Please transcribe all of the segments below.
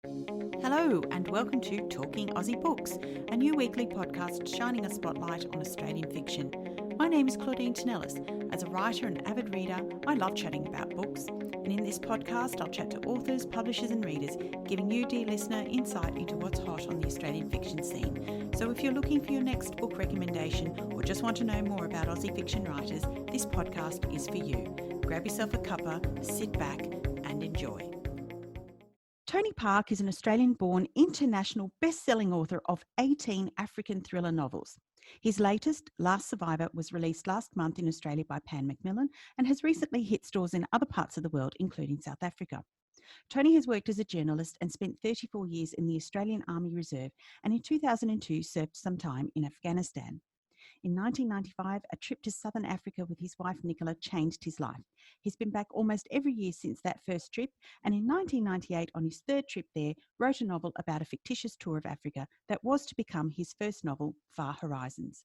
Hello and welcome to Talking Aussie Books, a new weekly podcast shining a spotlight on Australian fiction. My name is Claudine Tinellis. As a writer and avid reader, I love chatting about books. And in this podcast, I'll chat to authors, publishers and readers, giving you, dear listener, insight into what's hot on the Australian fiction scene. So if you're looking for your next book recommendation or just want to know more about Aussie fiction writers, this podcast is for you. Grab yourself a cuppa, sit back and enjoy. Tony Park is an Australian-born international best-selling author of 18 African thriller novels. His latest, Last Survivor, was released last month in Australia by Pan Macmillan and has recently hit stores in other parts of the world, including South Africa. Tony has worked as a journalist and spent 34 years in the Australian Army Reserve and in 2002 served some time in Afghanistan. In 1995, a trip to southern Africa with his wife Nicola changed his life. He's been back almost every year since that first trip, and in 1998, on his third trip there, wrote a novel about a fictitious tour of Africa that was to become his first novel, Far Horizons.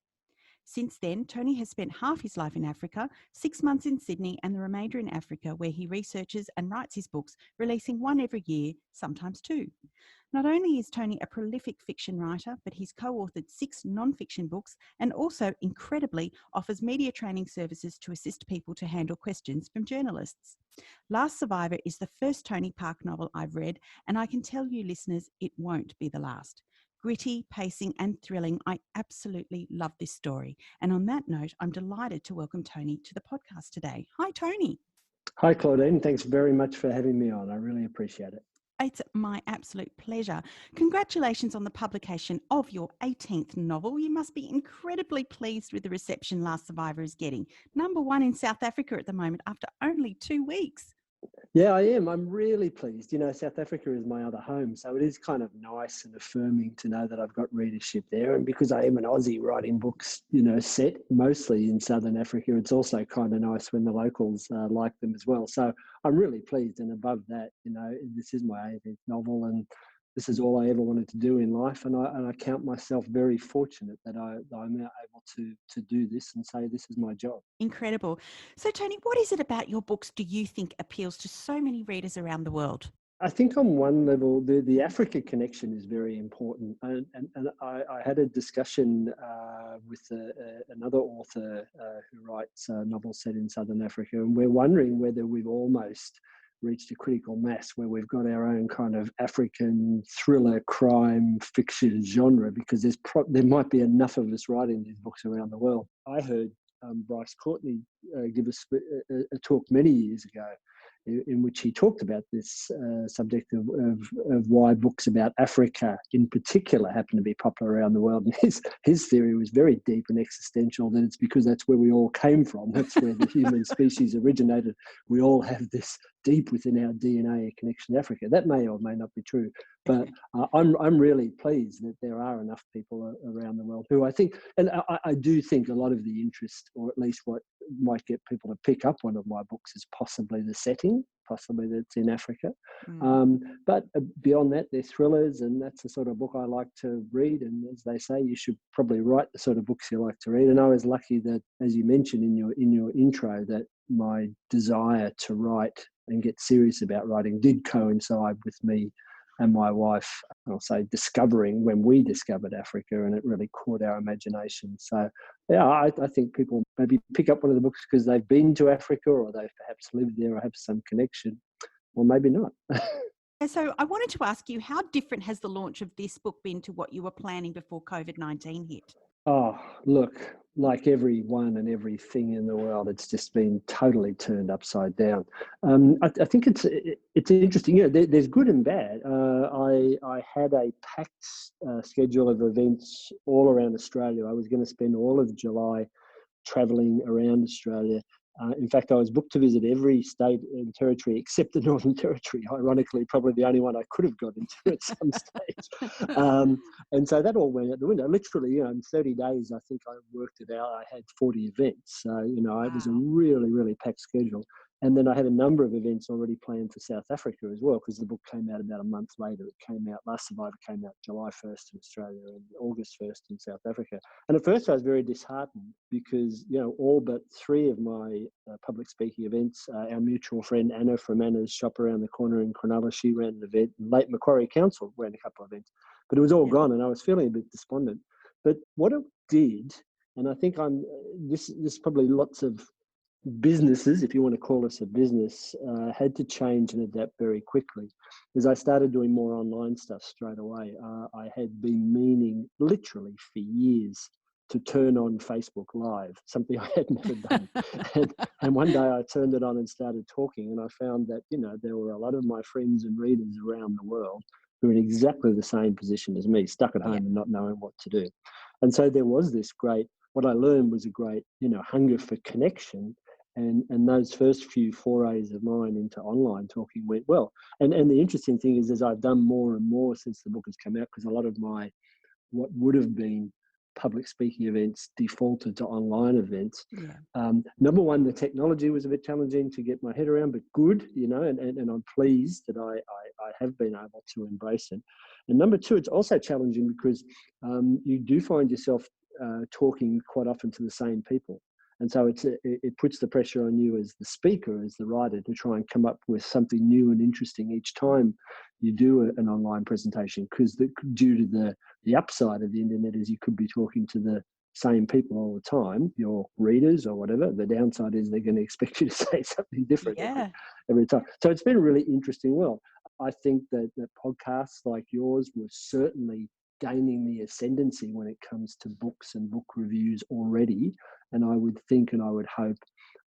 Since then, Tony has spent half his life in Africa, 6 months in Sydney and the remainder in Africa, where he researches and writes his books, releasing one every year, sometimes two. Not only is Tony a prolific fiction writer, but he's co-authored 6 non-fiction books and also, incredibly, offers media training services to assist people to handle questions from journalists. Last Survivor is the first Tony Park novel I've read, and I can tell you, listeners, it won't be the last. Gritty, pacing and thrilling. I absolutely love this story. And on that note, I'm delighted to welcome Tony to the podcast today. Hi, Tony. Hi, Claudine. Thanks very much for having me on. I really appreciate it. It's my absolute pleasure. Congratulations on the publication of your 18th novel. You must be incredibly pleased with the reception Last Survivor is getting. #1 in South Africa at the moment after only 2 weeks. Yeah, I am. I'm really pleased. You know, South Africa is my other home, so it is kind of nice and affirming to know that I've got readership there. And because I am an Aussie writing books, you know, set mostly in Southern Africa, it's also kind of nice when the locals like them as well. So I'm really pleased. And above that, you know, this is my 18th novel, and this is all I ever wanted to do in life. And I count myself very fortunate that I'm now able to do this and say this is my job. Incredible. So, Tony, what is it about your books do you think appeals to so many readers around the world? I think on one level, the Africa connection is very important. And I had a discussion with another author who writes novels set in Southern Africa, and we're wondering whether we've almost reached a critical mass where we've got our own kind of African thriller crime fiction genre, because there might be enough of us writing these books around the world. I heard Bryce Courtney give a talk many years ago in which he talked about this subject of why books about Africa in particular happen to be popular around the world. And his theory was very deep and existential, that it's because that's where we all came from. That's where the human species originated. We all have this deep within our DNA a connection to Africa. That may or may not be true, but I'm really pleased that there are enough people around the world who I think, and I do think a lot of the interest, or at least what might get people to pick up one of my books, is possibly the setting, possibly that it's in Africa. But beyond that, they're thrillers, and that's the sort of book I like to read. And as they say, you should probably write the sort of books you like to read. And I was lucky that, as you mentioned in your intro, that my desire to write and get serious about writing did coincide with me and my wife, I'll say, discovering when we discovered Africa, and it really caught our imagination. So, yeah, I think people maybe pick up one of the books because they've been to Africa, or they've perhaps lived there or have some connection, or maybe not. So I wanted to ask you, how different has the launch of this book been to what you were planning before COVID-19 hit? Oh, look, like everyone and everything in the world, it's just been totally turned upside down. I think it's interesting. You know, there's good and bad. I had a packed schedule of events all around Australia. I was going to spend all of July travelling around Australia. In fact, I was booked to visit every state and territory except the Northern Territory. Ironically, probably the only one I could have got into at some stage. And so that all went out the window. Literally, you know, in 30 days, I think I worked it out. I had 40 events. So, you know, it was a really, really packed schedule. And then I had a number of events already planned for South Africa as well, because the book came out about a month later. It came out, Last Survivor came out July 1st in Australia and August 1st in South Africa. And at first I was very disheartened because, all but 3 of my public speaking events, our mutual friend Anna from Anna's shop around the corner in Cronulla, she ran an event, and Lake Macquarie Council ran a couple of events, but it was all gone and I was feeling a bit despondent. But what it did, and I think this is probably lots of businesses, if you want to call us a business, had to change and adapt very quickly. As I started doing more online stuff straight away, I had been meaning literally for years to turn on Facebook Live, something I had never done. and one day I turned it on and started talking, and I found that, there were a lot of my friends and readers around the world who were in exactly the same position as me, stuck at home and not knowing what to do. And so there was this what I learned was a great, hunger for connection. And those first few forays of mine into online talking went well. And the interesting thing is, as I've done more and more since the book has come out, because a lot of what would have been public speaking events defaulted to online events. Number one, the technology was a bit challenging to get my head around, but good, and I'm pleased that I have been able to embrace it. And number two, it's also challenging because you do find yourself talking quite often to the same people. And so it puts the pressure on you as the speaker, as the writer, to try and come up with something new and interesting each time you do an online presentation, because due to the upside of the internet is you could be talking to the same people all the time, your readers or whatever. The downside is they're going to expect you to say something different every time. So it's been really interesting. Well, I think that podcasts like yours were certainly gaining the ascendancy when it comes to books and book reviews already. And I would think and I would hope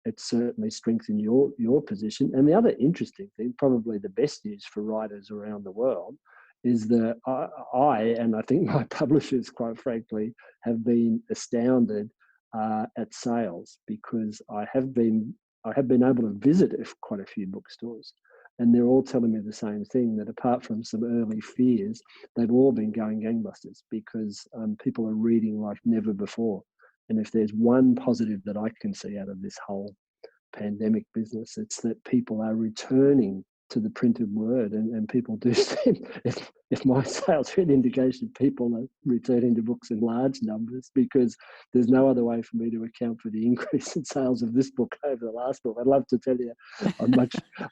it certainly strengthened your position. And the other interesting thing, probably the best news for writers around the world, is that I and I think my publishers, quite frankly, have been astounded at sales, because I have been able to visit quite a few bookstores. And they're all telling me the same thing, that apart from some early fears, they've all been going gangbusters, because people are reading like never before. And if there's one positive that I can see out of this whole pandemic business, it's that people are returning to the printed word, and people do seem, if my sales are an indication, people are returning to books in large numbers, because there's no other way for me to account for the increase in sales of this book over the last book. I'd love to tell you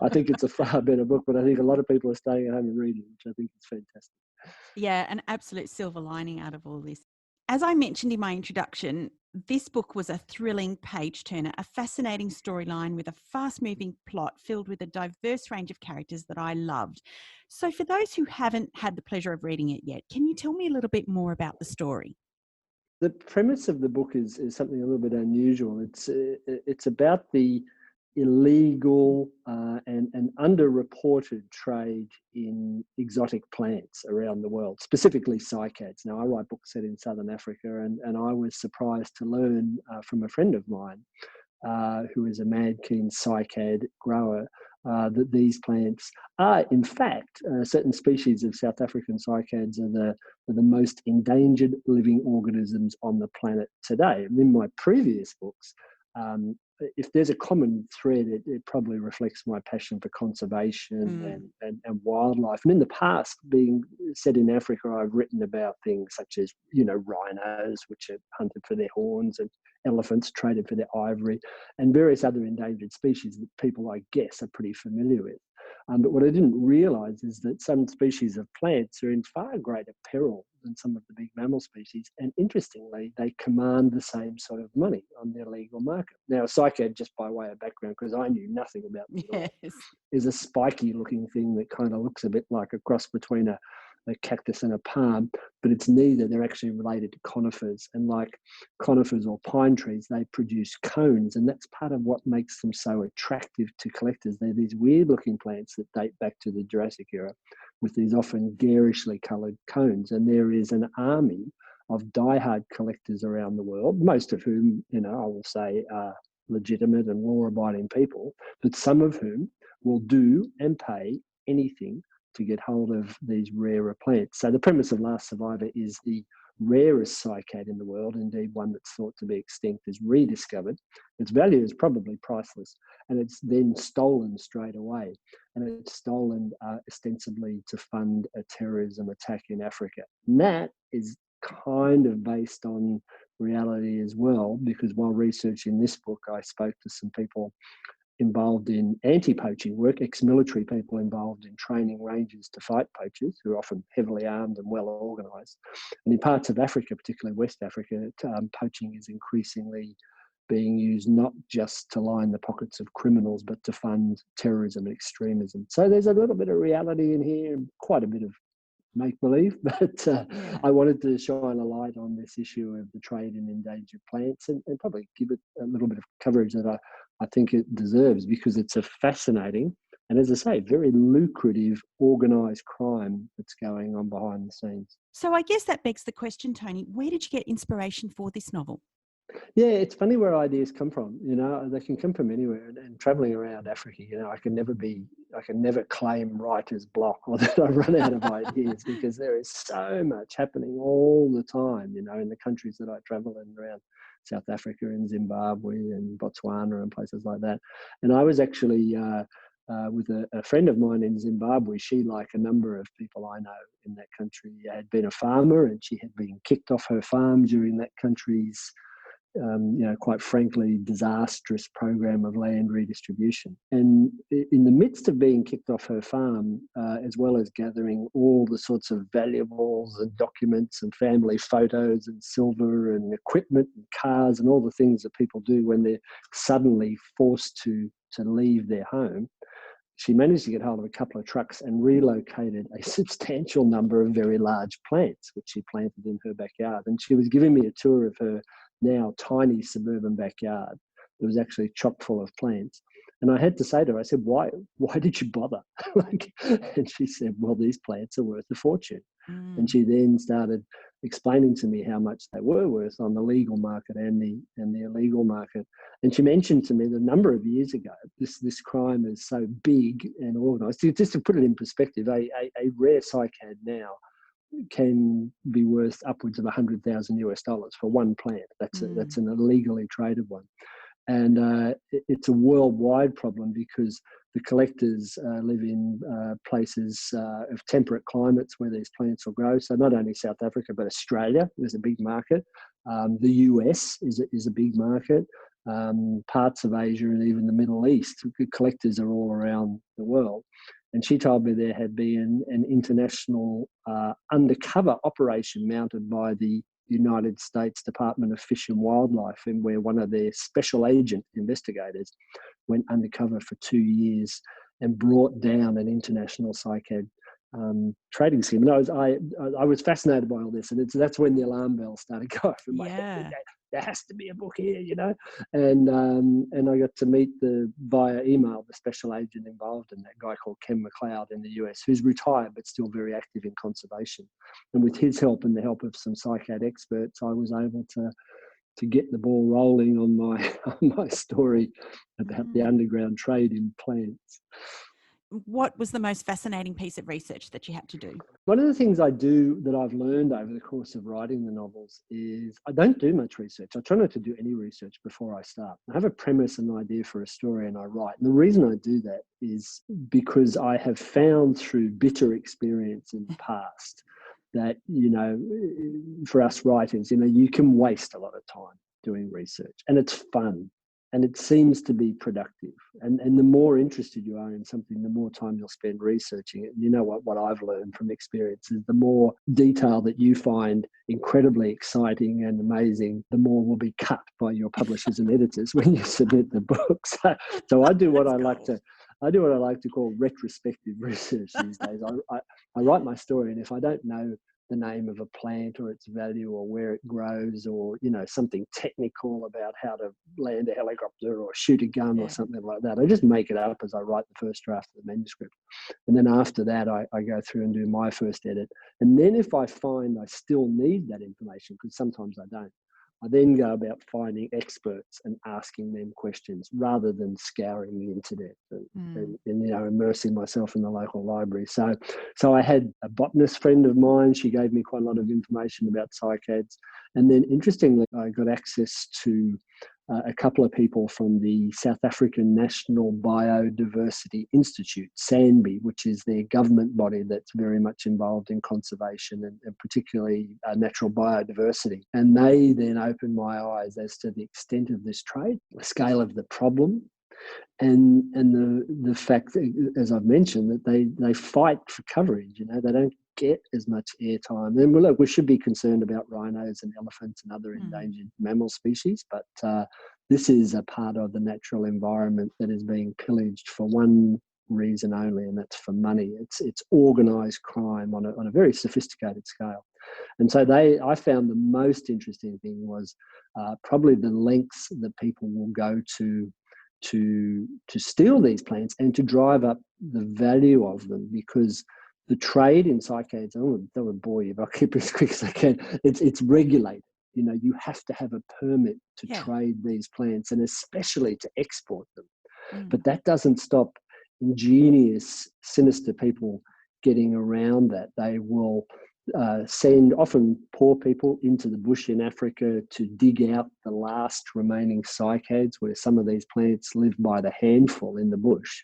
I think it's a far better book, but I think a lot of people are staying at home and reading, which I think is fantastic. Yeah, an absolute silver lining out of all this. As I mentioned in my introduction, this book was a thrilling page-turner, a fascinating storyline with a fast-moving plot filled with a diverse range of characters that I loved. So for those who haven't had the pleasure of reading it yet, can you tell me a little bit more about the story? The premise of the book is something a little bit unusual. It's about the illegal and underreported trade in exotic plants around the world, specifically cycads. Now, I write books set in Southern Africa, and I was surprised to learn from a friend of mine who is a mad keen cycad grower, that these plants are, in fact, certain species of South African cycads are the most endangered living organisms on the planet today. And in my previous books, if there's a common thread, it probably reflects my passion for conservation and wildlife. And in the past, being set in Africa, I've written about things such as, rhinos, which are hunted for their horns, and elephants traded for their ivory, and various other endangered species that people, I guess, are pretty familiar with. But what I didn't realise is that some species of plants are in far greater peril than some of the big mammal species. And interestingly, they command the same sort of money on the illegal market. Now, a cycad, just by way of background, because I knew nothing about them at all, is a spiky looking thing that kind of looks a bit like a cross between a cactus and a palm, but it's neither. They're actually related to conifers, and like conifers or pine trees, they produce cones, and that's part of what makes them so attractive to collectors. They're these weird looking plants that date back to the Jurassic era, with these often garishly coloured cones, and there is an army of diehard collectors around the world, most of whom, I will say, are legitimate and law-abiding people, but some of whom will do and pay anything to get hold of these rarer plants. So the premise of Last Survivor is the rarest cycad in the world, indeed one that's thought to be extinct, is rediscovered. Its value is probably priceless, and it's then stolen straight away. And it's stolen ostensibly to fund a terrorism attack in Africa. And that is kind of based on reality as well, because while researching this book, I spoke to some people involved in anti-poaching work, ex-military people involved in training rangers to fight poachers, who are often heavily armed and well organised. And in parts of Africa, particularly West Africa, poaching is increasingly being used not just to line the pockets of criminals, but to fund terrorism and extremism. So there's a little bit of reality in here, quite a bit of make-believe, but I wanted to shine a light on this issue of the trade in endangered plants and probably give it a little bit of coverage that I think it deserves, because it's a fascinating and, as I say, very lucrative organised crime that's going on behind the scenes. So I guess that begs the question, Tony, where did you get inspiration for this novel? Yeah, it's funny where ideas come from. They can come from anywhere. And traveling around Africa, I can never claim writer's block or that I run out of ideas, because there is so much happening all the time, in the countries that I travel in, around South Africa and Zimbabwe and Botswana and places like that. And I was actually with a friend of mine in Zimbabwe. She, like a number of people I know in that country, had been a farmer, and she had been kicked off her farm during that country's quite frankly, disastrous program of land redistribution. And in the midst of being kicked off her farm, as well as gathering all the sorts of valuables and documents and family photos and silver and equipment and cars and all the things that people do when they're suddenly forced to leave their home, she managed to get hold of a couple of trucks and relocated a substantial number of very large plants, which she planted in her backyard. And she was giving me a tour of her now tiny suburban backyard that was actually chock full of plants. And I had to say to her, I said, why did you bother? And she said, well, these plants are worth a fortune. And she then started explaining to me how much they were worth on the legal market and the illegal market. And she mentioned to me that a number of years ago, this crime is so big and organised. Just to put it in perspective, a rare cycad now can be worth upwards of $100,000 for one plant. That's an illegally traded one. And it's a worldwide problem, because the collectors live in places of temperate climates where these plants will grow. So not only South Africa, but Australia is a big market. The US is a big market. Parts of Asia and even the Middle East. Collectors are all around the world. And she told me there had been an international undercover operation mounted by the United States Department of Fish and Wildlife, and where one of their special agent investigators went undercover for 2 years and brought down an international cycad trading scheme. And I was fascinated by all this, and that's when the alarm bells started going off in my head. There has to be a book here, and I got to meet via email the special agent involved in that, guy called Ken McLeod in the US, who's retired but still very active in conservation. And with his help and the help of some cycad experts, I was able to get the ball rolling on my story about the underground trade in plants. What was the most fascinating piece of research that you had to do? One of the things I do that I've learned over the course of writing the novels is I don't do much research. I try not to do any research before I start. I have a premise and an idea for a story and I write. And the reason I do that is because I have found through bitter experience in the past that, for us writers, you can waste a lot of time doing research, and it's fun. And it seems to be productive. And the more interested you are in something, the more time you'll spend researching it. And you know what I've learned from experience is the more detail that you find incredibly exciting and amazing, the more will be cut by your publishers and editors when you submit the books. So I do what I like to call retrospective research these days. I write my story, and if I don't know the name of a plant or its value or where it grows, or something technical about how to land a helicopter or shoot a gun or something like that, I just make it up as I write the first draft of the manuscript. And then after that I go through and do my first edit. And then if I find I still need that information, because sometimes I don't, I then go about finding experts and asking them questions rather than scouring the internet and immersing myself in the local library. So I had a botanist friend of mine. She gave me quite a lot of information about cycads. And then interestingly, I got access to a couple of people from the South African National Biodiversity Institute, SANBI, which is their government body that's very much involved in conservation and particularly natural biodiversity. And they then opened my eyes as to the extent of this trade, the scale of the problem, and the fact that, as I've mentioned, that they fight for coverage. They don't get as much airtime. And look, we should be concerned about rhinos and elephants and other endangered mammal species, but this is a part of the natural environment that is being pillaged for one reason only, and that's for money. It's organised crime on a very sophisticated scale. And so I found the most interesting thing was probably the lengths that people will go to steal these plants and to drive up the value of them, because the trade in cycads, that would bore you, but I'll keep it as quick as I can. It's regulated. You have to have a permit to trade these plants, and especially to export them. But that doesn't stop ingenious, sinister people getting around that. They will send often poor people into the bush in Africa to dig out the last remaining cycads, where some of these plants live by the handful in the bush,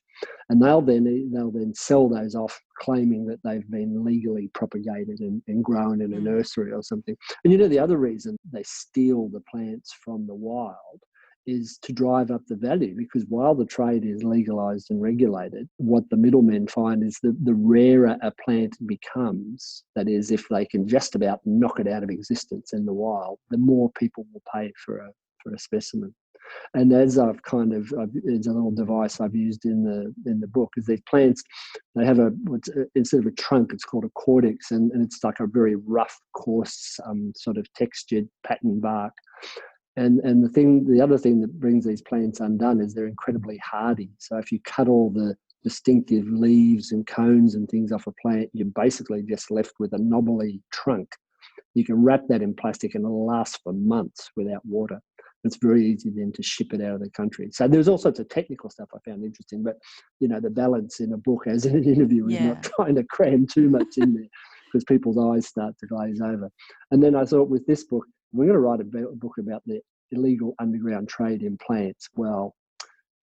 and they'll then sell those off, claiming that they've been legally propagated and grown in a nursery or something. And the other reason they steal the plants from the wild is to drive up the value, because while the trade is legalised and regulated, what the middlemen find is that the rarer a plant becomes, that is, if they can just about knock it out of existence in the wild, the more people will pay for a specimen. And as I've it's a little device I've used in the book, is these plants, they have instead of a trunk, it's called a cortex, and it's like a very rough, coarse, sort of textured pattern bark. And the other thing that brings these plants undone is they're incredibly hardy. So if you cut all the distinctive leaves and cones and things off a plant, you're basically just left with a knobbly trunk. You can wrap that in plastic and it'll last for months without water. It's very easy then to ship it out of the country. So there's all sorts of technical stuff I found interesting, but the balance in a book as in an interview is not trying to cram too much in there, because people's eyes start to glaze over. And then I thought, with this book, we're going to write a book about the illegal underground trade in plants. Well,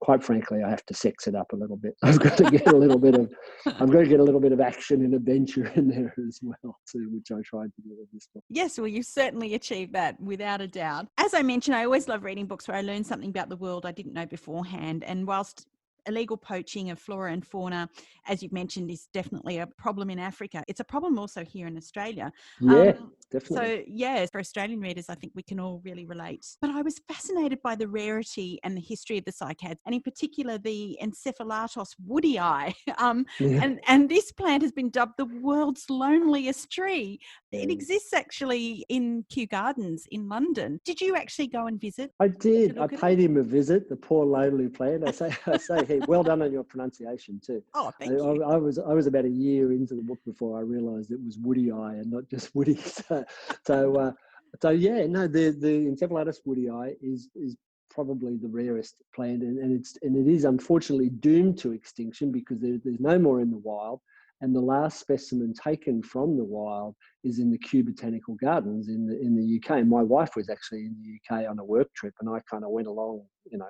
quite frankly, I have to sex it up a little bit. I've got to get a little bit of action and adventure in there as well too, which I tried to do with this book. Yes, well, you've certainly achieved that without a doubt. As I mentioned, I always love reading books where I learn something about the world I didn't know beforehand. And whilst illegal poaching of flora and fauna, as you've mentioned, is definitely a problem in Africa, it's a problem also here in Australia. Yeah, definitely. So, yes, for Australian readers, I think we can all really relate. But I was fascinated by the rarity and the history of the cycads, and in particular the Encephalatos woodii. And this plant has been dubbed the world's loneliest tree. It exists actually in Kew Gardens in London. Did you actually go and visit? I did. I paid him a visit, the poor lonely plant. I say, hey, well done on your pronunciation too. Oh, thank you. I was about a year into the book before I realised it was woodii and not just woody. So yeah, no, the Encephalatus woodii is probably the rarest plant, and it is unfortunately doomed to extinction because there's no more in the wild. And the last specimen taken from the wild is in the Kew Botanical Gardens in the UK. My wife was actually in the UK on a work trip, and I kind of went along,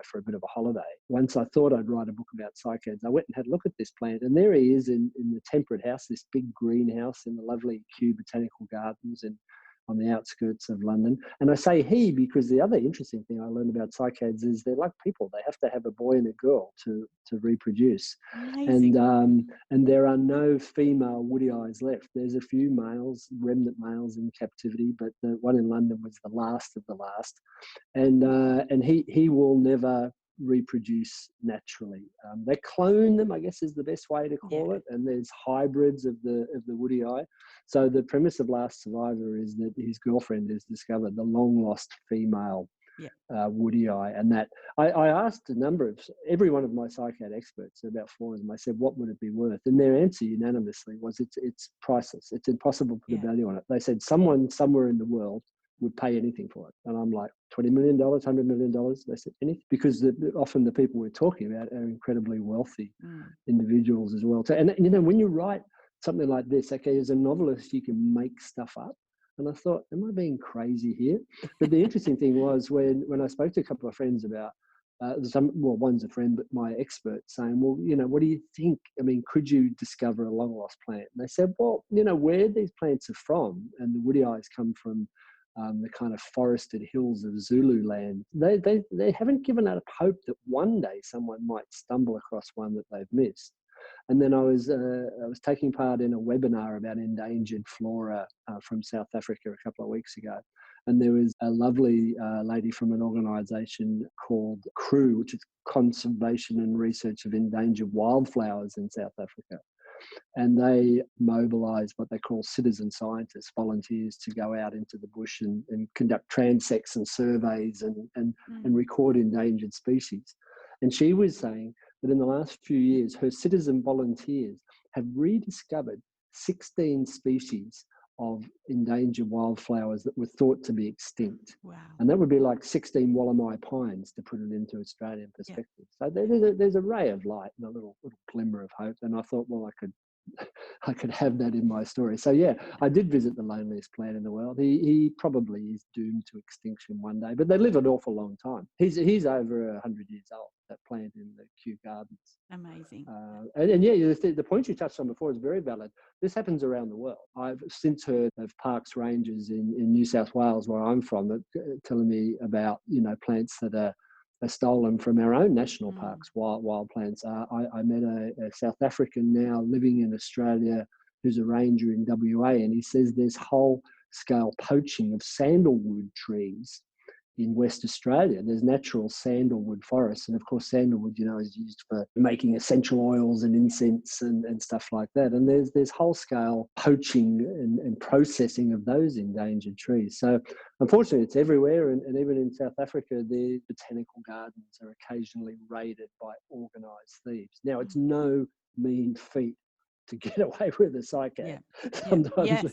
for a bit of a holiday. Once I thought I'd write a book about cycads, I went and had a look at this plant, and there he is in the Temperate House, this big greenhouse in the lovely Kew Botanical Gardens on the outskirts of London. And I say he because the other interesting thing I learned about cycads is they're like people. They have to have a boy and a girl to reproduce. Amazing. And there are no female woodii left. There's a few males, remnant males in captivity, but the one in London was the last of the last. And he will never reproduce naturally. They clone them, I guess is the best way to call it, and there's hybrids of the woodii. So the premise of Last Survivor is that his girlfriend has discovered the long lost female woodii, and that I asked every one of my cycad experts, about 4 of them, I said, what would it be worth? And their answer unanimously was it's priceless. It's impossible to put a value on it. They said someone somewhere in the world would pay anything for it. And I'm like, $20 million, $100 million? They said, anything. Because often the people we're talking about are incredibly wealthy individuals as well. And, when you write something like this, okay, as a novelist, you can make stuff up. And I thought, am I being crazy here? But the interesting thing was when I spoke to a couple of friends about, one's a friend, but my expert saying, well, what do you think? I mean, could you discover a long lost plant? And they said, well, where these plants are from, and the woody eyes come from the kind of forested hills of Zululand. They haven't given up hope that one day someone might stumble across one that they've missed. And then I was taking part in a webinar about endangered flora from South Africa a couple of weeks ago. And there was a lovely lady from an organisation called CREW, which is Conservation and Research of Endangered Wildflowers in South Africa. And they mobilise what they call citizen scientists, volunteers, to go out into the bush and conduct transects and surveys and record endangered species. And she was saying that in the last few years, her citizen volunteers have rediscovered 16 species of endangered wildflowers that were thought to be extinct. Wow. And that would be like 16 Wallamai pines, to put it into Australian perspective. So there's a ray of light and a little glimmer of hope. And I thought, well, I could have that in my story. So yeah, I did visit the loneliest plant in the world. He probably is doomed to extinction one day, but they live an awful long time. He's over 100 years old, that plant in the Kew Gardens. Amazing. And yeah, the point you touched on before is very valid. This happens around the world. I've since heard of parks rangers in New South Wales, where I'm from, that telling me about plants that are stolen from our own national parks, wild plants. I met a South African now living in Australia who's a ranger in WA, and he says there's whole-scale poaching of sandalwood trees in West Australia. There's natural sandalwood forests, and of course sandalwood, is used for making essential oils and incense and stuff like that. And there's whole-scale poaching and processing of those endangered trees. So unfortunately, it's everywhere, and even in South Africa, the botanical gardens are occasionally raided by organised thieves. Now, it's no mean feat to get away with a cycad. Sometimes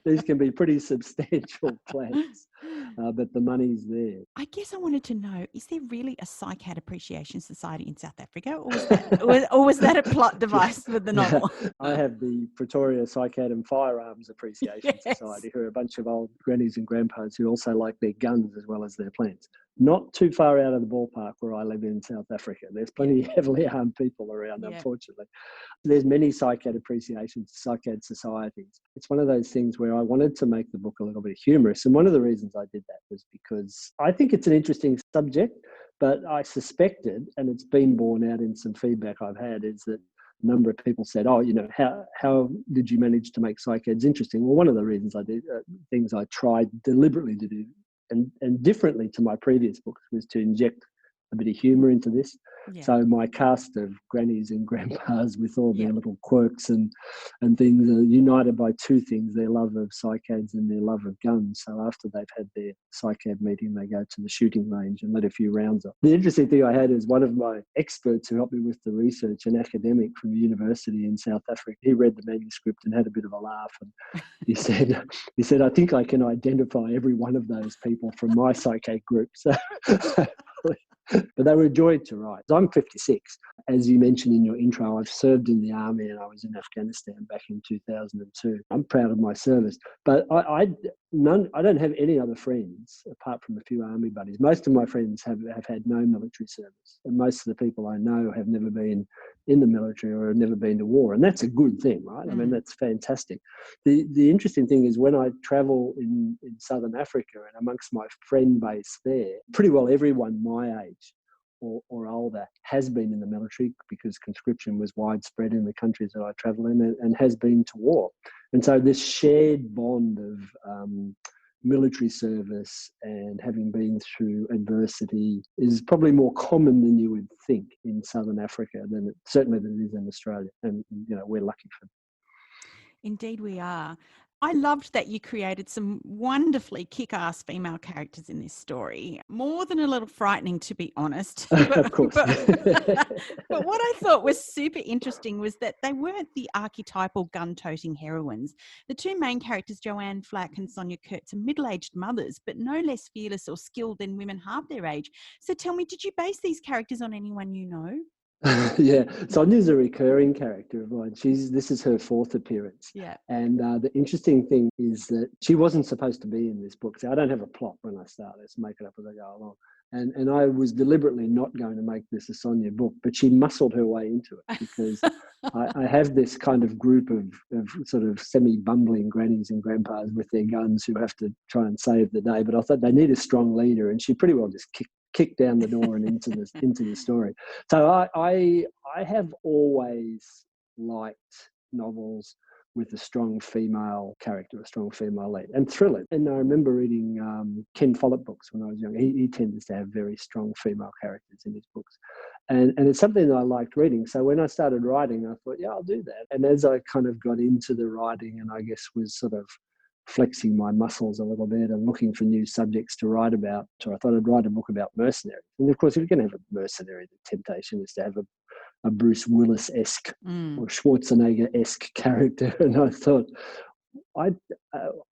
these can be pretty substantial plants, but the money's there. I guess I wanted to know, is there really a cycad appreciation society in South Africa, or was that a plot device for the novel? I have the Pretoria Cycad and Firearms Appreciation Society, who are a bunch of old grannies and grandpas who also like their guns as well as their plants. Not too far out of the ballpark where I live in South Africa. There's plenty of heavily armed people around, unfortunately. There's many cycad appreciation, cycad societies. It's one of those things where I wanted to make the book a little bit humorous. And one of the reasons I did that was because I think it's an interesting subject, but I suspected, and it's been borne out in some feedback I've had, is that a number of people said, how did you manage to make cycads interesting? Well, one of the reasons I did, things I tried deliberately to do, and differently to my previous books, was to inject a bit of humour into this. Yeah. So my cast of grannies and grandpas with all their little quirks and things are united by two things: their love of cycads and their love of guns. So after they've had their cycad meeting, they go to the shooting range and let a few rounds off. The interesting thing I had is one of my experts who helped me with the research, an academic from a university in South Africa. He read the manuscript and had a bit of a laugh, and he said, I think I can identify every one of those people from my cycad group. So but they were a joy to write. I'm 56. As you mentioned in your intro, I've served in the army, and I was in Afghanistan back in 2002. I'm proud of my service, but I don't have any other friends apart from a few army buddies. Most of my friends have had no military service, and most of the people I know have never been in the military or have never been to war, and that's a good thing, right? I mean, that's fantastic. The interesting thing is when I travel in Southern Africa and amongst my friend base there, pretty well everyone my age or older has been in the military, because conscription was widespread in the countries that I travel in, and has been to war. And so this shared bond of military service and having been through adversity is probably more common than you would think in Southern Africa certainly than it is in Australia. And, we're lucky for that. Indeed we are. I loved that you created some wonderfully kick-ass female characters in this story. More than a little frightening, to be honest. Of course. But what I thought was super interesting was that they weren't the archetypal gun-toting heroines. The two main characters, Joanne Flack and Sonia Kurtz, are middle-aged mothers, but no less fearless or skilled than women half their age. So tell me, did you base these characters on anyone you know? Yeah, Sonia's a recurring character of mine. This is her fourth appearance. Yeah. And the interesting thing is that she wasn't supposed to be in this book. So I don't have a plot when I start. Let's make it up as I go along. And I was deliberately not going to make this a Sonia book, but she muscled her way into it because I have this kind of group of sort of semi-bumbling grannies and grandpas with their guns who have to try and save the day. But I thought they need a strong leader, and she pretty well just kicked down the door and into the story. So I have always liked novels with a strong female character, a strong female lead, and thrillers. And I remember reading Ken Follett books when I was young. He tends to have very strong female characters in his books. And it's something that I liked reading. So when I started writing, I thought, yeah, I'll do that. And as I kind of got into the writing and I guess was sort of flexing my muscles a little bit and looking for new subjects to write about, so I thought I'd write a book about mercenaries. And of course, if you're going to have a mercenary, the temptation is to have a Bruce Willis-esque or Schwarzenegger-esque character. And I thought, I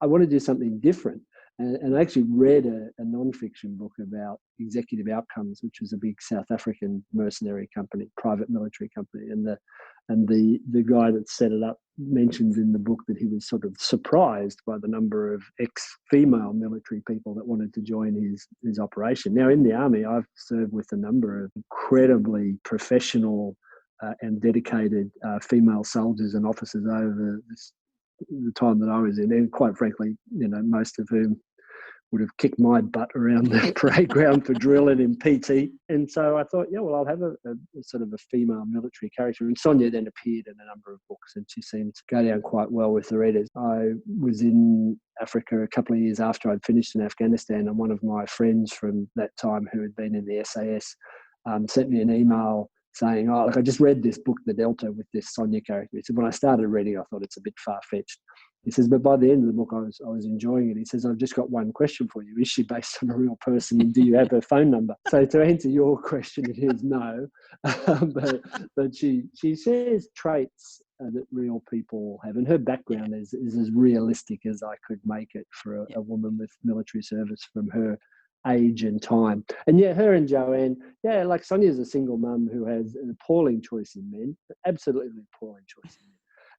want to do something different. And I actually read a non-fiction book about executive outcomes, which was a big South African mercenary company, private military company. And the guy that set it up mentions in the book that he was sort of surprised by the number of ex-female military people that wanted to join his operation. Now, in the army, I've served with a number of incredibly professional and dedicated female soldiers and officers over the time that I was in, and quite frankly, most of whom would have kicked my butt around the parade ground for drilling in PT. And so I thought, yeah, well, I'll have a sort of a female military character. And Sonia then appeared in a number of books, and she seemed to go down quite well with the readers. I was in Africa a couple of years after I'd finished in Afghanistan, and one of my friends from that time who had been in the SAS sent me an email saying, oh, look, I just read this book, The Delta, with this Sonia character. He said, when I started reading, I thought it's a bit far-fetched. He says, but by the end of the book, I was enjoying it. He says, I've just got one question for you. Is she based on a real person? And do you have her phone number? So to answer your question, it is no. But she shares traits that real people have. And her background is as realistic as I could make it for a woman with military service from her age and time. And yeah, her and Joanne, like Sonia's a single mum who has an appalling choice in men, absolutely appalling choice in men.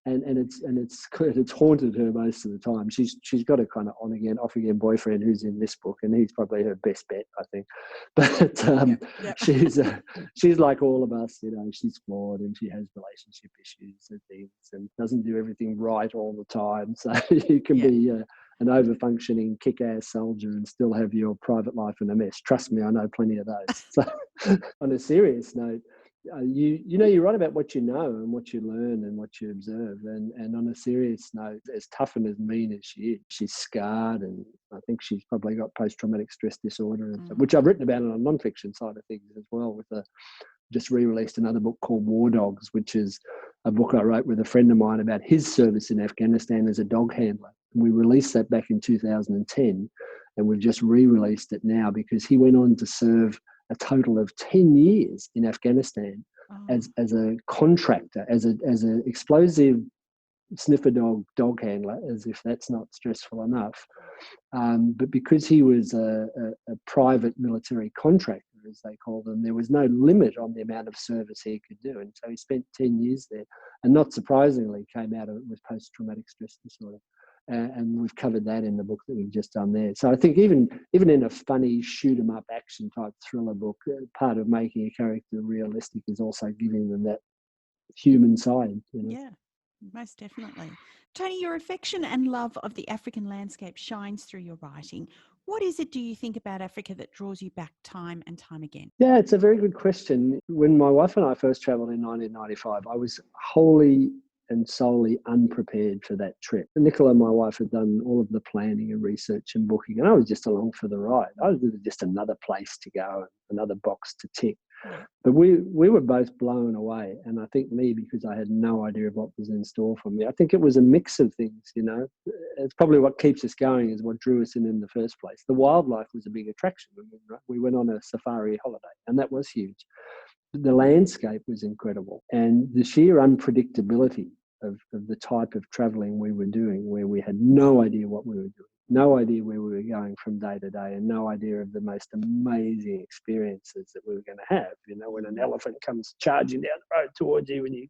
And it's haunted her most of the time. She's got a kind of on again, off again boyfriend who's in this book, and he's probably her best bet, I think. But she's like all of us, she's flawed and she has relationship issues and things, and doesn't do everything right all the time. So you can be an over-functioning kick-ass soldier and still have your private life in a mess. Trust me, I know plenty of those. So on a serious note, you write about what you know and what you learn and what you observe. And on a serious note, as tough and as mean as she is, she's scarred, and I think she's probably got post-traumatic stress disorder, which I've written about on a non-fiction side of things as well, with just re-released another book called War Dogs, which is a book I wrote with a friend of mine about his service in Afghanistan as a dog handler. And we released that back in 2010, and we've just re-released it now because he went on to serve a total of 10 years in Afghanistan as a contractor, as an explosive sniffer dog handler, as if that's not stressful enough. But because he was a private military contractor, as they call them, there was no limit on the amount of service he could do. And so he spent 10 years there, and not surprisingly came out of it with post-traumatic stress disorder. And we've covered that in the book that we've just done there. So I think even in a funny shoot-'em-up action type thriller book, part of making a character realistic is also giving them that human side. Yeah, most definitely. Tony, your affection and love of the African landscape shines through your writing. What is it, do you think, about Africa that draws you back time and time again? Yeah, it's a very good question. When my wife and I first travelled in 1995, I was wholly and solely unprepared for that trip. Nicola, my wife, had done all of the planning and research and booking, and I was just along for the ride. I was just another place to go, another box to tick. Yeah. But we were both blown away. And I think me, because I had no idea of what was in store for me, I think it was a mix of things, you know. It's probably what keeps us going, is what drew us in the first place. The wildlife was a big attraction. I mean, right? We went on a safari holiday, and that was huge. The landscape was incredible, and the sheer unpredictability of the type of traveling we were doing, where we had no idea what we were doing, no idea where we were going from day to day, and no idea of the most amazing experiences that we were going to have. You know, when an elephant comes charging down the road towards you and you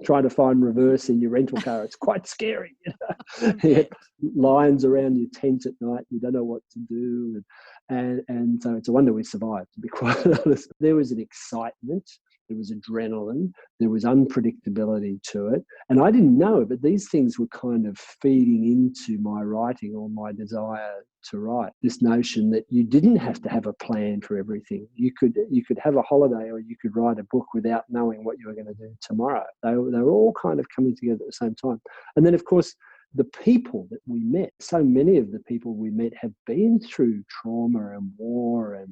try to find reverse in your rental car, it's quite scary. You know? You get lions around your tent at night, you don't know what to do. And so it's a wonder we survived, to be quite honest. There was an excitement, there was adrenaline, there was unpredictability to it. And I didn't know it, but these things were kind of feeding into my writing, or my desire to write. This notion that you didn't have to have a plan for everything. You could have a holiday, or you could write a book without knowing what you were going to do tomorrow. They were all kind of coming together at the same time. And then, of course, the people that we met, so many of the people we met have been through trauma and war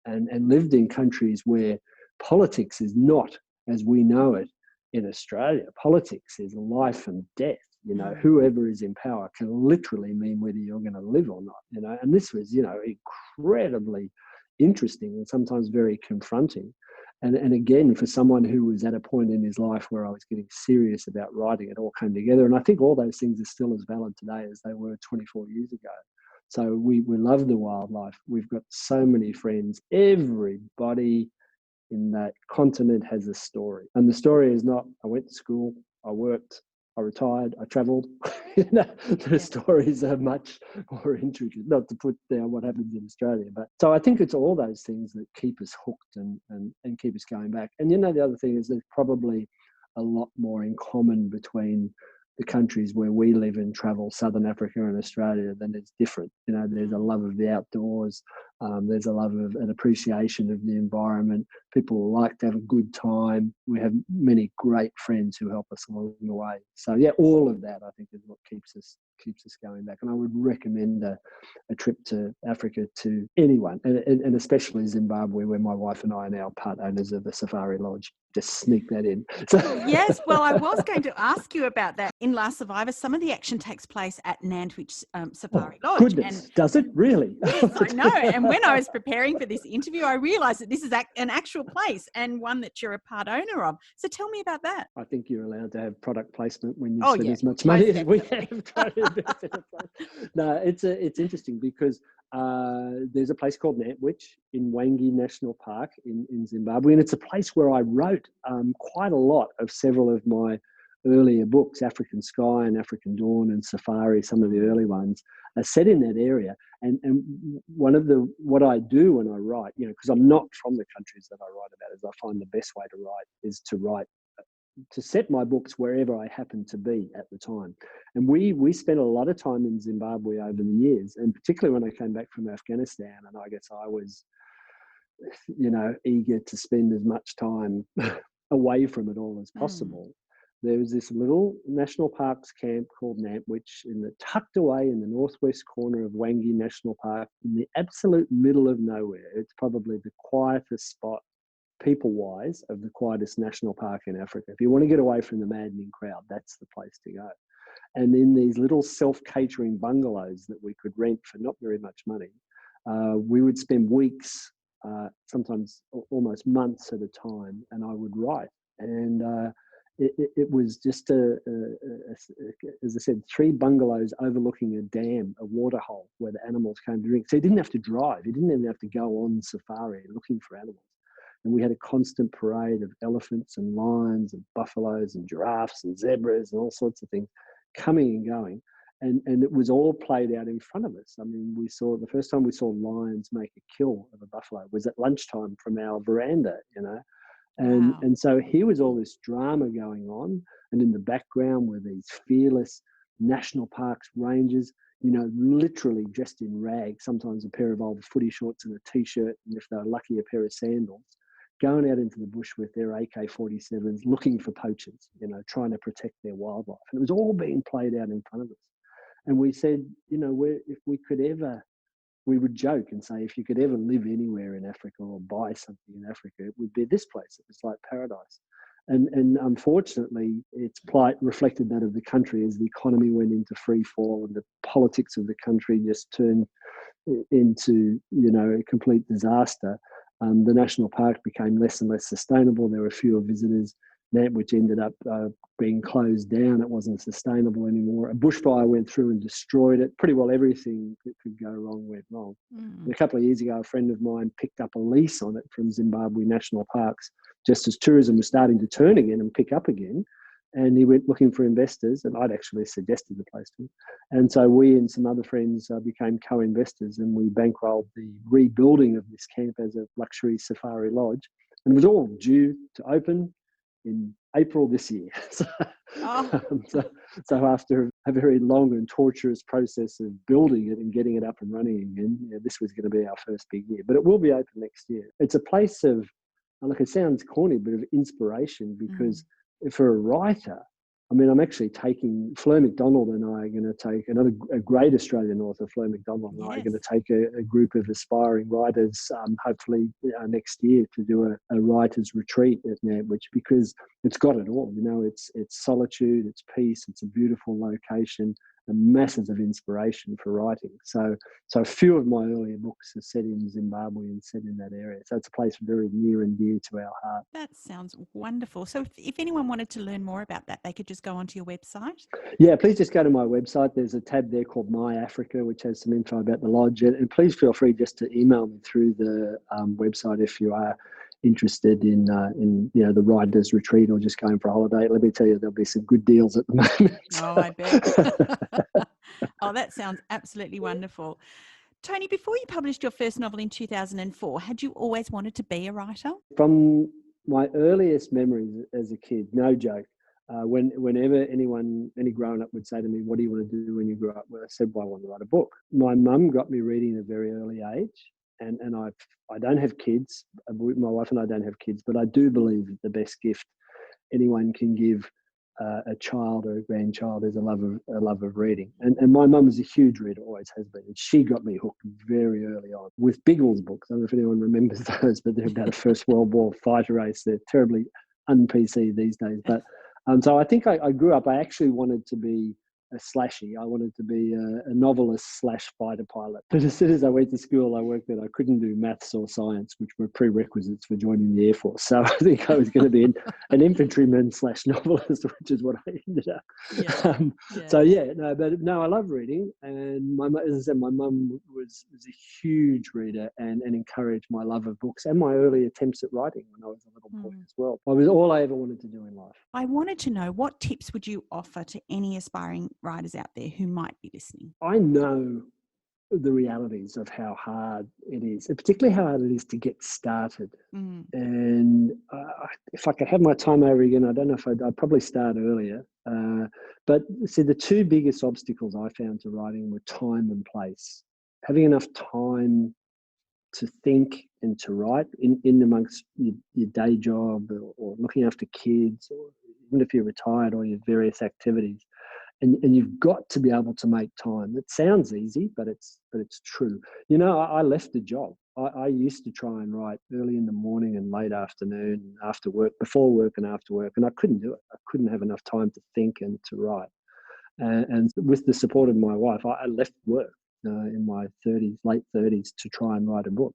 and lived in countries where politics is not as we know it in Australia. Politics is life and death. You know, whoever is in power can literally mean whether you're going to live or not, you know. And this was, you know, incredibly interesting and sometimes very confronting. And again, for someone who was at a point in his life where I was getting serious about writing, it all came together. And I think all those things are still as valid today as they were 24 years ago. So we love the wildlife. We've got so many friends. Everybody in that continent has a story. And the story is not, I went to school, I worked, I retired, I travelled. You know, the stories are much more intricate, not to put down what happens in Australia. But so I think it's all those things that keep us hooked and keep us going back. And, you know, the other thing is there's probably a lot more in common between the countries where we live and travel, Southern Africa and Australia, than it's different. You know, there's a love of the outdoors. There's a love of an appreciation of the environment. People like to have a good time. We have many great friends who help us along the way. So yeah, all of that I think is what keeps us going back. And I would recommend a trip to Africa to anyone, and especially Zimbabwe, where my wife and I are now part owners of the Safari Lodge. Just sneak that in. Yes, well, I was going to ask you about that. In Last Survivor, some of the action takes place at Nantwich Safari Lodge. Goodness, and does it really? Yes, I know. And when I was preparing for this interview, I realised that this is an actual place and one that you're a part owner of. So tell me about that. I think you're allowed to have product placement when you spend as much money as we have trying to invest in a place. No, it's interesting because there's a place called Nantwich in Wangi National Park in Zimbabwe, and it's a place where I wrote quite a lot of several of my earlier books. African Sky and African Dawn and Safari, some of the early ones, are set in that area. And what I do when I write, you know, because I'm not from the countries that I write about, is I find the best way to write is to set my books wherever I happen to be at the time. And we spent a lot of time in Zimbabwe over the years, and particularly when I came back from Afghanistan, and I guess I was, you know, eager to spend as much time away from it all as possible. There was this little national parks camp called Nantwich, tucked away in the northwest corner of Wangi National Park, in the absolute middle of nowhere. It's probably the quietest spot, people-wise, of the quietest national park in Africa. If you want to get away from the maddening crowd, that's the place to go. And in these little self-catering bungalows that we could rent for not very much money, we would spend weeks, sometimes almost months at a time, and I would write. And it was just, as I said, 3 bungalows overlooking a dam, a water hole where the animals came to drink. So you didn't have to drive. You didn't even have to go on safari looking for animals. And we had a constant parade of elephants and lions and buffaloes and giraffes and zebras and all sorts of things coming and going. And it was all played out in front of us. I mean, the first time we saw lions make a kill of a buffalo was at lunchtime from our veranda, you know. And so here was all this drama going on, and in the background were these fearless national parks rangers, you know, literally dressed in rags, sometimes a pair of old footy shorts and a t-shirt, and if they were lucky, a pair of sandals, going out into the bush with their AK-47s, looking for poachers, you know, trying to protect their wildlife. And it was all being played out in front of us. And we said, you know, if we could ever we would joke and say, if you could ever live anywhere in Africa or buy something in Africa, it would be this place. It was like paradise. And unfortunately, its plight reflected that of the country as the economy went into free fall and the politics of the country just turned into, a complete disaster. The national park became less and less sustainable. There were fewer visitors, which ended up being closed down. It wasn't sustainable anymore. A bushfire went through and destroyed it. Pretty well everything that could go wrong went wrong. A couple of years ago, a friend of mine picked up a lease on it from Zimbabwe National Parks, just as tourism was starting to turn again and pick up again. And he went looking for investors, and I'd actually suggested the place to him. And so we and some other friends became co-investors, and we bankrolled the rebuilding of this camp as a luxury safari lodge. And it was all due to open in April this year. So after a very long and torturous process of building it and getting it up and running again, this was going to be our first big year. But it will be open next year. It's a place of, it sounds corny, but of inspiration, because for a writer, I'm actually taking Fleur MacDonald, and I are going to take a great Australian author, Fleur MacDonald, and I are going to take a group of aspiring writers, hopefully next year, to do a writer's retreat at Nantwich, because it's got it all. It's solitude, it's peace, it's a beautiful location, and masses of inspiration for writing. So a few of my earlier books are set in Zimbabwe and set in that area. So it's a place very near and dear to our heart. That sounds wonderful. So if anyone wanted to learn more about that, they could just go onto your website? Yeah, please just go to my website. There's a tab there called My Africa, which has some info about the lodge. And please feel free just to email me through the website if you are interested in the writer's retreat or just going for a holiday. Let me tell you, there'll be some good deals at the moment. Oh, I bet. Oh, that sounds absolutely wonderful. Tony, before you published your first novel in 2004, had you always wanted to be a writer? From my earliest memories as a kid, no joke, whenever any grown-up would say to me, what do you want to do when you grow up? Well, I said, well, I want to write a book. My mum got me reading at a very early age, and I don't have kids. My wife and I don't have kids, but I do believe that the best gift anyone can give a child or a grandchild is a love of reading. And my mum is a huge reader, always has been. And she got me hooked very early on with Biggles books. I don't know if anyone remembers those, but they're about a First World War fighter race. They're terribly un-PC these days. But so I think I grew up, I actually wanted to be a slashy. I wanted to be a novelist / fighter pilot. But as soon as I went to school, I worked that I couldn't do maths or science, which were prerequisites for joining the Air Force. So I think I was going to be an infantryman / novelist, which is what I ended up. Yeah. So I love reading. And as I said, my mum was a huge reader and encouraged my love of books and my early attempts at writing when I was a little boy as well. It was all I ever wanted to do in life. I wanted to know, what tips would you offer to any aspiring writers out there who might be listening? I know the realities of how hard it is, and particularly how hard it is to get started. And if I could have my time over again, I don't know if I'd probably start earlier. But see, the two biggest obstacles I found to writing were time and place. Having enough time to think and to write in amongst your day job or looking after kids, or even if you're retired, or your various activities. And you've got to be able to make time. It sounds easy, but it's true. I left a job. I used to try and write early in the morning and late afternoon, after work, before work and after work, and I couldn't do it. I couldn't have enough time to think and to write. And with the support of my wife, I left work in my late 30s, to try and write a book.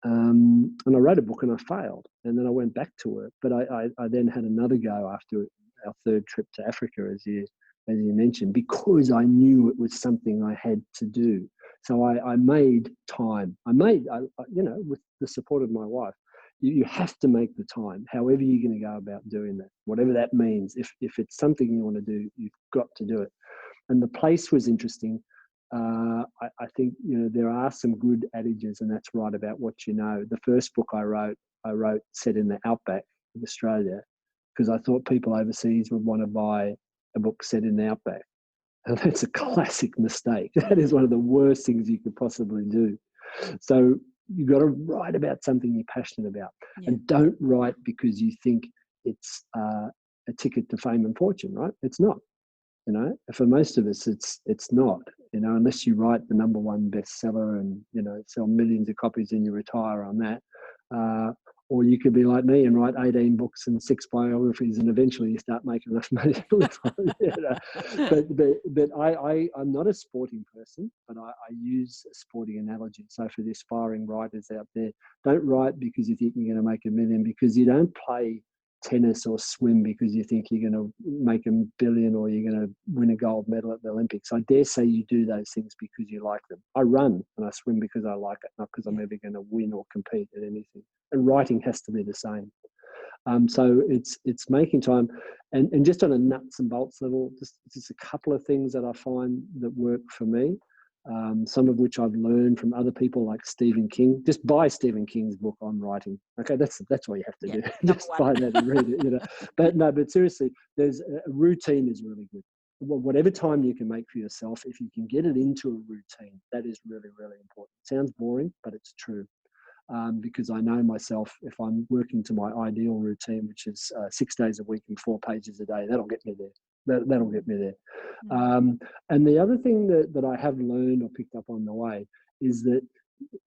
And I wrote a book and I failed. And then I went back to work. But I then had another go after our third trip to Africa, as you mentioned, because I knew it was something I had to do. So I made time. With the support of my wife, you have to make the time, however you're going to go about doing that, whatever that means. If it's something you want to do, you've got to do it. And the place was interesting. I think, there are some good adages, and that's right about what you know. The first book I wrote set in the outback of Australia, because I thought people overseas would want to buy a book set in the outback. And that's a classic mistake. That is one of the worst things you could possibly do. So you've got to write about something you're passionate about. Yeah. And don't write because you think it's a ticket to fame and fortune, right? It's not. For most of us, it's not. you know, unless you write the #1 bestseller and, you know, sell millions of copies and you retire on that. Or you could be like me and write 18 books and 6 biographies, and eventually you start making enough money to live on. You know? But I'm not a sporting person, but I use a sporting analogy. So for the aspiring writers out there, don't write because you think you're going to make $1 million, because you don't play tennis or swim because you think you're going to make $1 billion or you're going to win a gold medal at the Olympics. I dare say you do those things because you like them. I run and I swim because I like it, not because I'm ever going to win or compete at anything. And writing has to be the same. So it's making time, and just on a nuts and bolts level, just a couple of things that I find that work for me. Some of which I've learned from other people like Stephen King. Just buy Stephen King's book on writing. Okay, that's what you have to do. Just buy that and read it. You know, but seriously, there's a routine is really good. Whatever time you can make for yourself, if you can get it into a routine, that is really, really important. It sounds boring, but it's true. Because I know myself, if I'm working to my ideal routine, which is 6 days a week and 4 pages a day, that'll get me there. That'll get me there. And the other thing that I have learned or picked up on the way is that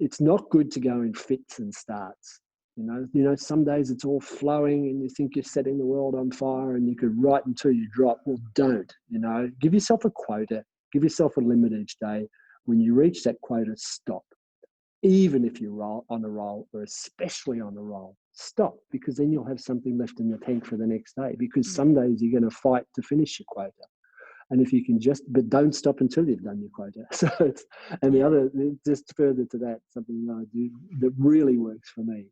it's not good to go in fits and starts. You know, some days it's all flowing and you think you're setting the world on fire and you could write until you drop. Well, don't. You know, give yourself a quota, give yourself a limit each day. When you reach that quota, stop. Even if you're on a roll, or especially on a roll, stop, because then you'll have something left in the tank for the next day, because some days you're going to fight to finish your quota. And if you can but don't stop until you've done your quota. So the other, just further to that, something that I do that really works for me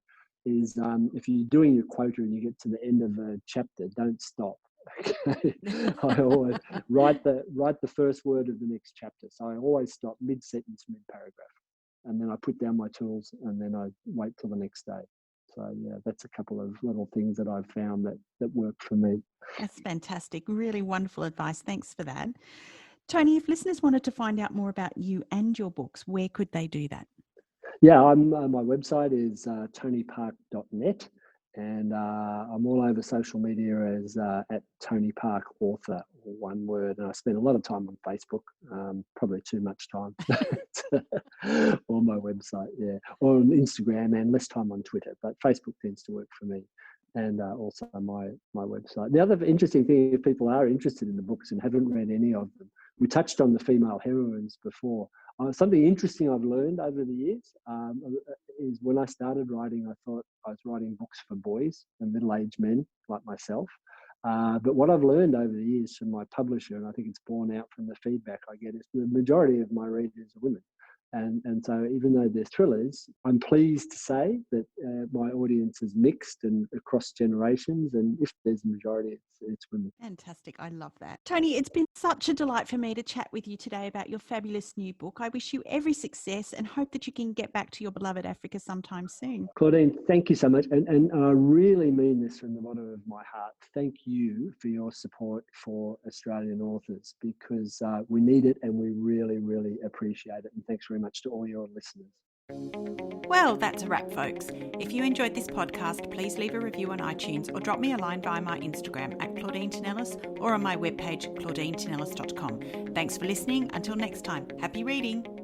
is if you're doing your quota and you get to the end of a chapter, don't stop. Okay. I always write the first word of the next chapter. So I always stop mid-sentence, mid-paragraph. And then I put down my tools and then I wait till the next day. So yeah, that's a couple of little things that I've found that work for me. That's fantastic. Really wonderful advice. Thanks for that. Tony, if listeners wanted to find out more about you and your books, where could they do that? Yeah, my website is tonypark.net, and I'm all over social media as at Tony Park Author, one word. And I spend a lot of time on Facebook, probably too much time, or my website, or on Instagram, and less time on Twitter. But Facebook tends to work for me, and also my website. The other interesting thing, if people are interested in the books and haven't read any of them, we touched on the female heroines before. Something interesting I've learned over the years is when I started writing, I thought I was writing books for boys and middle-aged men like myself. But what I've learned over the years from my publisher, and I think it's borne out from the feedback I get, is the majority of my readers are women. And so even though they're thrillers, I'm pleased to say that my audience is mixed and across generations. And if there's a majority, it's women. Fantastic. I love that. Tony, it's been such a delight for me to chat with you today about your fabulous new book. I wish you every success and hope that you can get back to your beloved Africa sometime soon. Claudine, thank you so much. And I really mean this from the bottom of my heart. Thank you for your support for Australian authors, because we need it and we really, really appreciate it. And thanks very much to all your listeners. Well, that's a wrap, folks. If you enjoyed this podcast, please leave a review on iTunes or drop me a line via my Instagram at Claudine Tinellis or on my webpage, claudinetинellis.com. Thanks for listening. Until next time, happy reading.